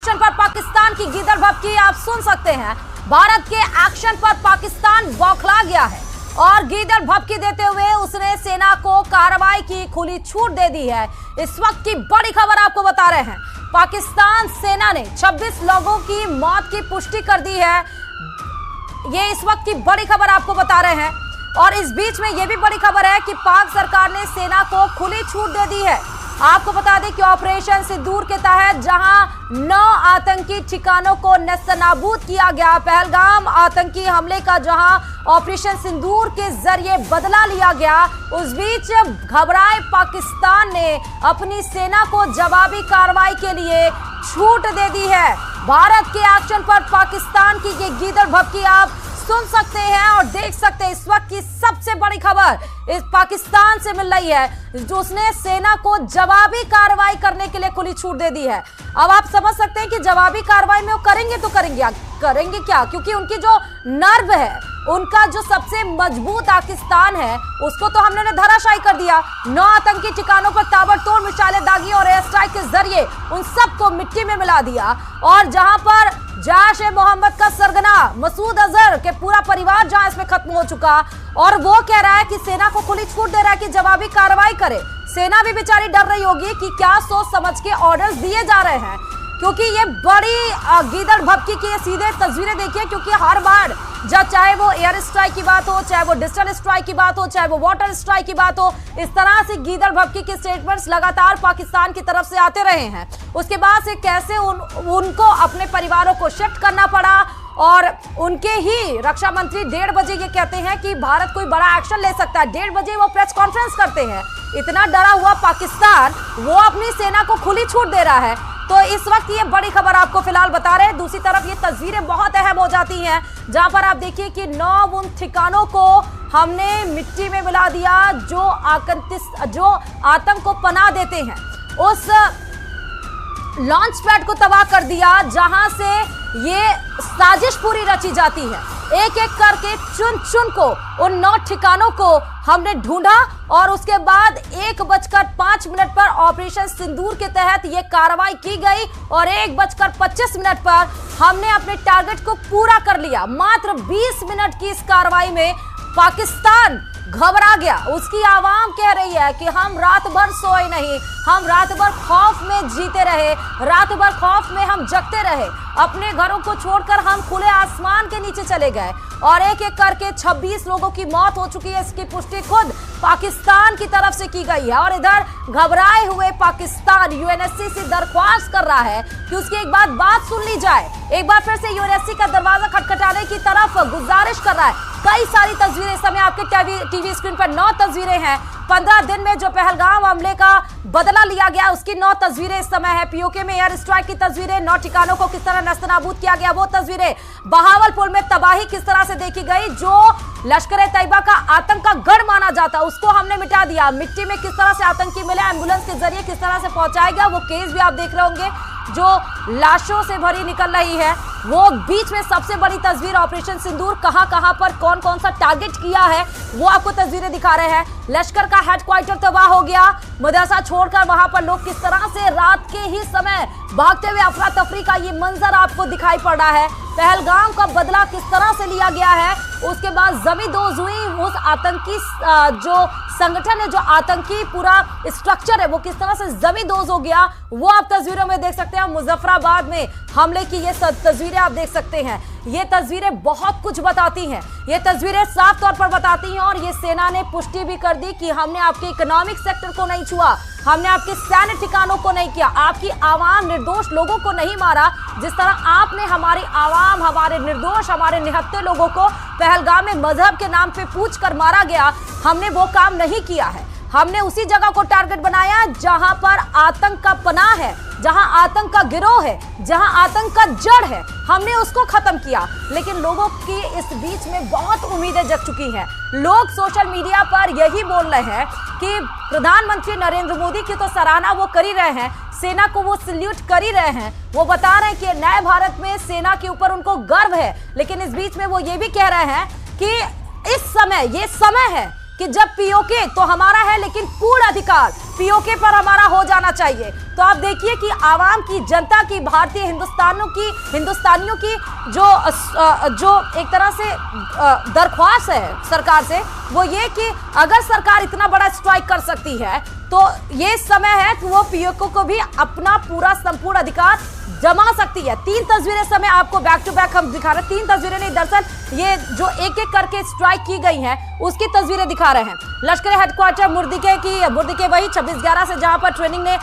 Action पर पाकिस्तान की गीदड़ भभकी आप सुन सकते हैं। भारत के एक्शन पर पाकिस्तान बौखला गया है और गीदड़ भभकी देते हुए उसने सेना को कार्रवाई की खुली छूट दे दी है। इस वक्त की बड़ी खबर आपको बता रहे हैं, पाकिस्तान सेना ने 26 लोगों की मौत की पुष्टि कर दी है। ये इस वक्त की बड़ी खबर आपको बता रहे हैं और इस बीच में यह भी बड़ी खबर है कि पाक सरकार ने सेना को खुली छूट दे दी है। आपको बता दें कि ऑपरेशन सिंदूर के तहत जहां 9 आतंकी ठिकानों को नेस्तनाबूद किया गया, पहलगाम आतंकी हमले का जहां ऑपरेशन सिंदूर के जरिए बदला लिया गया, उस बीच घबराए पाकिस्तान ने अपनी सेना को जवाबी कार्रवाई के लिए छूट दे दी है। भारत के एक्शन पर पाकिस्तान की ये गीदड़ भभकी आप सुन सकते हैं और देख सकते हैं। इस वक्त की सबसे बड़ी खबर इस पाकिस्तान से मिल रही है, जो उसने सेना को जवाबी कार्रवाई करने के लिए खुली छूट दे दी है। अब आप समझ सकते हैं कि जवाबी कार्रवाई में वो करेंगे तो करेंगे क्या, क्योंकि उनकी जो नर्व है, उनका जो सबसे मजबूत पाकिस्तान है, उसको तो हमने धराशायी कर दिया। 9 आतंकी ठिकानों पर ताबड़तोड़ मिसाइलें दागी और एयर स्ट्राइक के जरिए उन सबको मिट्टी में मिला दिया। और जहां पर जैश-ए-मोहम्मद का सरगना मसूद अजहर के पूरा परिवार जहां इसमें खत्म हो चुका, और वो कह रहा है कि सेना को खुली छूट दे रहा है कि जवाबी कार्रवाई करे। सेना भी बेचारी डर रही होगी कि क्या सोच समझ के ऑर्डर्स दिए जा रहे हैं, क्योंकि ये बड़ी गीदड़ भभकी की ये सीधे तस्वीरें देखिए। क्योंकि हर बार जब चाहे वो एयर स्ट्राइक की बात हो, चाहे वो डिजिटल स्ट्राइक की बात हो, चाहे वो वाटर स्ट्राइक की बात हो, इस तरह से गीदड़ भभकी के स्टेटमेंट्स लगातार पाकिस्तान की तरफ से आते रहे हैं। उसके बाद से कैसे उनको अपने परिवारों को शिफ्ट करना पड़ा और उनके ही रक्षा मंत्री 1:30 बजे ये कहते हैं कि भारत कोई बड़ा एक्शन ले सकता है। 1:30 बजे वो प्रेस कॉन्फ्रेंस करते हैं। इतना डरा हुआ पाकिस्तान वो अपनी सेना को खुली छूट दे रहा है। तो इस वक्त ये बड़ी खबर आपको फिलहाल बता रहे हैं। दूसरी तरफ ये तस्वीरें बहुत अहम हो जाती हैं, जहां पर आप देखिए कि 9 उन ठिकानों को हमने मिट्टी में मिला दिया जो आतंक को पनाह देते हैं। उस लॉन्च पैड को तबाह कर दिया जहां से ये साजिश पूरी रची जाती है। एक एक करके चुन चुन को उन 9 ठिकानों को हमने ढूंढा और उसके बाद 1:05 पर ऑपरेशन सिंदूर के तहत ये कार्रवाई की गई और 1:25 पर हमने अपने टारगेट को पूरा कर लिया। मात्र 20 मिनट की इस कार्रवाई में पाकिस्तान घबरा गया। उसकी आवाम कह रही है कि हम रात भर सोए नहीं, हम रात भर खौफ में जीते रहे, रात भर खौफ में हम जगते रहे, अपने घरों को छोड़कर हम खुले आसमान के नीचे चले गए और एक एक करके 26 लोगों की मौत हो चुकी है। इसकी पुष्टि खुद पाकिस्तान की तरफ से की गई है और इधर घबराए हुए पाकिस्तान यूएनएससी से दरख्वास्त कर रहा है कि उसकी एक बात सुन ली जाए। एक बार फिर से यूएनएससी का दरवाजा खटखटाने की तरफ गुजारिश कर रहा है। कई सारी तस्वीरें इस समय आपके टीवी स्क्रीन पर 9 तस्वीरें हैं। 15 दिन में जो पहलगाम हमले का बदला लिया गया उसकी 9 तस्वीरें इस समय है। पीओके में एयर स्ट्राइक की तस्वीरें, 9 ठिकानों को किस तरह नेस्तनाबूद किया गया वो तस्वीरें, बहावलपुर में तबाही किस तरह से देखी गई, जो लश्कर-ए-तैयबा का आतंक का गढ़ माना जाता उसको हमने मिटा दिया। मिट्टी में किस तरह से आतंकी मिले, एम्बुलेंस के जरिए किस तरह से पहुंचाया गया, वो केस भी आप देख रहे होंगे जो लाशों से भरी निकल रही है। वो बीच में सबसे बड़ी तस्वीर ऑपरेशन सिंदूर, कहां पर कौन कौन सा टारगेट किया है वो आपको तस्वीरें दिखा रहे हैं। लश्कर का हेडक्वार्टर तबाह हो गया, मदरसा छोड़कर वहां पर लोग किस तरह से रात के ही समय भागते हुए अफरा तफरी का ये मंजर आपको दिखाई पड़ रहा है। पहलगाम का बदला किस तरह से लिया गया है, उसके बाद जमींदोज हुई उस आतंकी जो संगठन है, जो आतंकी पूरा स्ट्रक्चर है, वो किस तरह से जमींदोज हो गया वो आप तस्वीरों में देख सकते हैं। मुजफ्फराबाद में हमले की ये तस्वीरें आप देख सकते हैं। ये तस्वीरें बहुत कुछ बताती हैं, ये तस्वीरें साफ तौर पर बताती हैं और ये सेना ने पुष्टि भी कर दी कि हमने आपके इकोनॉमिक सेक्टर को नहीं छुआ, हमने आपके सैन्य ठिकानों को नहीं किया, आपकी आवाम निर्दोष लोगों को नहीं मारा। जिस तरह आपने हमारी आवाम, हमारे निर्दोष, हमारे निहत्थे लोगों को पहलगाम में मजहब के नाम पे पूछ कर मारा गया, हमने वो काम नहीं किया है। हमने उसी जगह को टारगेट बनाया जहां पर आतंक का पनाह है, जहां आतंक का गिरोह है, जहां आतंक का जड़ है, हमने उसको खत्म किया। लेकिन लोगों की इस बीच में बहुत उम्मीदें जग चुकी हैं। लोग सोशल मीडिया पर यही बोल रहे हैं कि प्रधानमंत्री नरेंद्र मोदी की तो सराहना वो कर ही रहे हैं, सेना को वो सल्यूट कर ही रहे हैं, वो बता रहे हैं कि नए भारत में सेना के ऊपर उनको गर्व है। लेकिन इस बीच में वो ये भी कह रहे हैं कि इस समय, ये समय है कि जब पीओके तो हमारा है, लेकिन पूर्ण अधिकार पीओके पर हमारा हो जाना चाहिए। तो आप देखिए कि आवाम की, जनता की, भारतीय हिंदुस्तानियों की जो एक तरह से दरख्वास्त है सरकार से, वो ये कि अगर सरकार इतना बड़ा स्ट्राइक कर सकती है तो ये समय है कि वो पीओके को भी अपना पूरा संपूर्ण अधिकार जमा सकती है। 3 तस्वीरें समय आपको बैक टू बैक हम दिखा रहे हैं। 3 तस्वीरें नहीं, दरअसल ये जो एक एक करके स्ट्राइक की गई हैं उसकी तस्वीरें दिखा रहे हैं। लश्कर हेडक्वार्टर मुर्दिके वही 26/11 से जहां पर ट्रेनिंग ने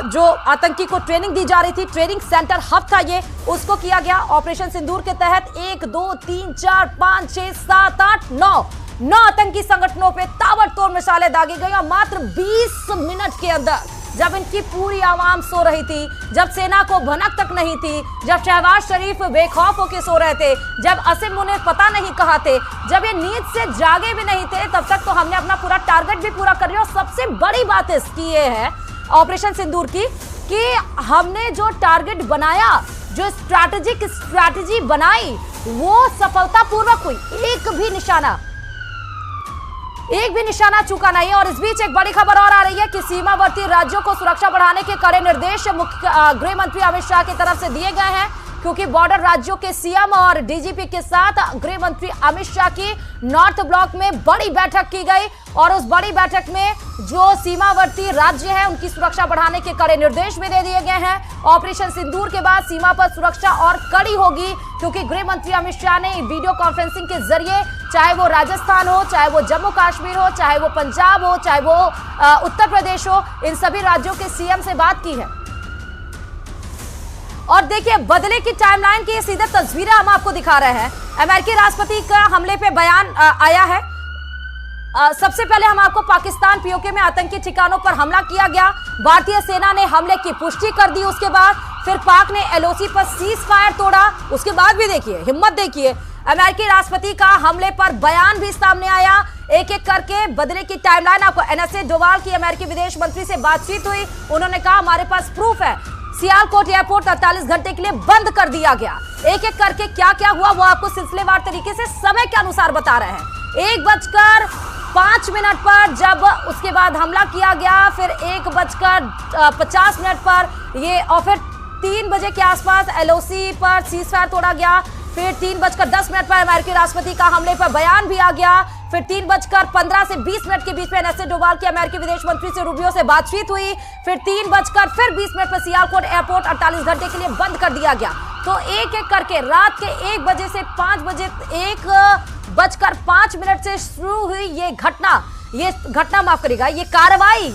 जो आतंकी को ट्रेनिंग दी जा रही थी, ट्रेनिंग सेंटर हब था ये, उसको किया गया। ऑपरेशन सिंदूर के तहत 1 2 3 4 5 6 7 8 9 आतंकी संगठनों पे ताबड़तोड़ मिसाइलें दागी गई और मात्र 20 मिनट के अंदर, जब इनकी पूरी आवाम सो रही थी, जब सेना को भनक तक नहीं थी, जब शहबाज शरीफ बेखौफ होकर सो रहे थे, जब असीम मुनीर पता नहीं कहाँ थे, जब ये नींद से जागे भी नहीं थे, तब तक तो हमने अपना पूरा टारगेट भी पूरा कर लिया। और सबसे बड़ी बात इसकी ये है ऑपरेशन सिंदूर की कि हमने जो टारगेट बनाया, जो स्ट्रैटेजी बनाई, वो सफलतापूर्वक हुई। एक भी निशाना चूका नहीं है। और इस बीच एक बड़ी खबर और आ रही है कि सीमावर्ती राज्यों को सुरक्षा बढ़ाने के कड़े निर्देश गृह मंत्री अमित शाह की तरफ से दिए गए हैं, क्योंकि बॉर्डर राज्यों के सीएम और डीजीपी के साथ गृह मंत्री अमित शाह की नॉर्थ ब्लॉक में बड़ी बैठक की गई और उस बड़ी बैठक में जो सीमावर्ती राज्य हैं उनकी सुरक्षा बढ़ाने के कड़े निर्देश भी दे दिए गए हैं। ऑपरेशन सिंदूर के बाद सीमा पर सुरक्षा और कड़ी होगी, क्योंकि गृह मंत्री अमित शाह ने वीडियो कॉन्फ्रेंसिंग के जरिए, चाहे वो राजस्थान हो, चाहे वो जम्मू कश्मीर हो, चाहे वो पंजाब हो, चाहे वो उत्तर प्रदेश हो, इन सभी राज्यों के सीएम से बात की है। और देखिए बदले की टाइमलाइन की सीधे तस्वीरें हम आपको दिखा रहे हैं। अमेरिकी राष्ट्रपति का हमले पे बयान आया है। सबसे पहले हम आपको पाकिस्तान पीओके में आतंकी ठिकानों पर हमला किया गया, भारतीय सेना ने हमले की पुष्टि कर दी। उसके बाद फिर पाक ने एलओसी पर सीज फायर तोड़ा। उसके बाद भी देखिए हिम्मत, देखिए अमेरिकी राष्ट्रपति का हमले पर बयान भी सामने आया। एक एक करके बदले की टाइमलाइन आपको। एनएसए डोवाल की अमेरिकी विदेश मंत्री से बातचीत हुई, उन्होंने कहा हमारे पास प्रूफ है। सियालकोट एयरपोर्ट 48 घंटे के लिए बंद कर दिया गया। एक एक करके क्या क्या हुआ वो आपको सिलसिलेवार तरीके से समय के अनुसार बता रहे हैं। 1:05 पर जब उसके बाद हमला किया गया, फिर 1:50 पर ये, और फिर 3 बजे के आसपास एलओसी पर सीज फायर तोड़ा गया। फिर 3:10 पर अमेरिकी राष्ट्रपति का हमले पर बयान भी आ गया। फिर 3:15 से 20 के बीच में एनएसए डोवाल के अमेरिकी विदेश मंत्री से रूबियो से बातचीत हुई। फिर 3:20 पर सियालकोट एयरपोर्ट 48 घंटे के लिए बंद कर दिया गया। तो एक एक करके रात के 1 बजे से 5 बजे, 1:05 से शुरू हुई ये घटना माफ करिएगा, ये कार्रवाई,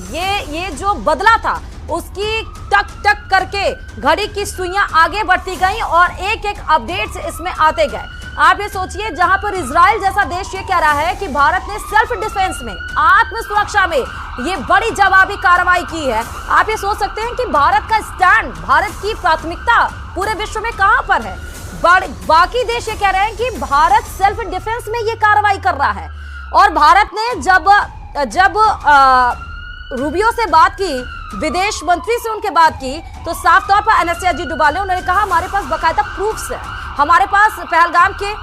ये जो बदला था, उसकी टक टक करके घड़ी की सुइयां आगे बढ़ती गई और एक एक अपडेट्स इसमें आते गए। आप ये सोचिए, जहां पर इजराइल जैसा देश ये कह रहा है कि भारत ने सेल्फ डिफेंस में, आत्म सुरक्षा में ये बड़ी जवाबी कार्रवाई की है, आप ये सोच सकते हैं कि भारत का स्टैंड, भारत की प्राथमिकता पूरे विश्व में कहां पर है। बाकी देश ये कह रहे हैं कि भारत सेल्फ डिफेंस में ये कार्रवाई कर रहा है। और भारत ने जब रूबियो से बात की, विदेश मंत्री से उनके बात की, तो साफ तौर पर एनएसए अजीत डोभाल ने उन्होंने कहा हमारे पास बाकायदा प्रूफ्स है, हमारे पास पहलगाम के